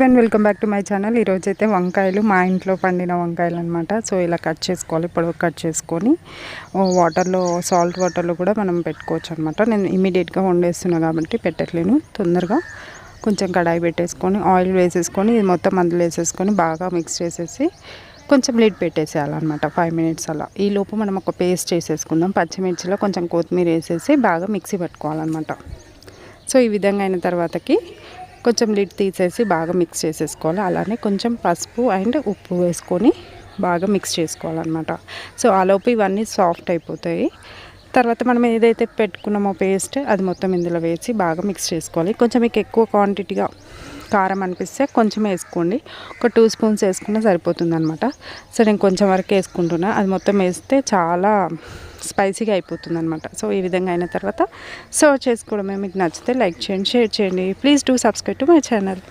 And welcome back to my channel. ఈరోజు అయితే వంకాయలు మా ఇంట్లో పండిన వంకాయలు అనమాట. సో ఇలా కట్ చేసుకోవాలి, పొడవు కట్ చేసుకొని వాటర్లో సాల్ట్ వాటర్లో కూడా మనం పెట్టుకోవచ్చు అనమాట. నేను ఇమీడియట్గా వండేస్తున్నా కాబట్టి పెట్టట్లేను. తొందరగా కొంచెం కడాయి పెట్టేసుకొని ఆయిల్ వేసేసుకొని ఇది మొత్తం అందులో వేసేసుకొని బాగా మిక్స్ చేసేసి కొంచెం లిడ్ పెట్టేసేయాలన్నమాట 5 మినిట్స్ అలా. ఈ లోపు మనం ఒక పేస్ట్ చేసేసుకుందాం. పచ్చిమిర్చిలో కొంచెం కొత్తిమీర వేసేసి బాగా మిక్సీ పట్టుకోవాలన్నమాట. సో ఈ విధంగా అయిన తర్వాతకి కొంచెం లిడ్ తీసేసి బాగా మిక్స్ చేసేసుకోవాలి. అలానే కొంచెం పసుపు అండ్ ఉప్పు వేసుకొని బాగా మిక్స్ చేసుకోవాలన్నమాట. సో ఆలోపు ఇవన్నీ సాఫ్ట్ అయిపోతాయి. తర్వాత మనం ఏదైతే పెట్టుకున్నామో పేస్ట్ అది మొత్తం ఇందులో వేసి బాగా మిక్స్ చేసుకోవాలి. కొంచెం మీకు ఎక్కువ క్వాంటిటీగా కారం అనిపిస్తే కొంచెం వేసుకోండి. ఒక 2 స్పూన్స్ వేసుకున్నా సరిపోతుంది అనమాట. సో నేను కొంచెం వరకు వేసుకుంటున్నా. అది మొత్తం వేస్తే చాలా స్పైసీగా అయిపోతుంది అనమాట. సో ఈ విధంగా అయిన తర్వాత సర్వ్ చేసుకోవడమే. మీకు నచ్చితే లైక్ చేయండి, షేర్ చేయండి. Please do subscribe to my channel.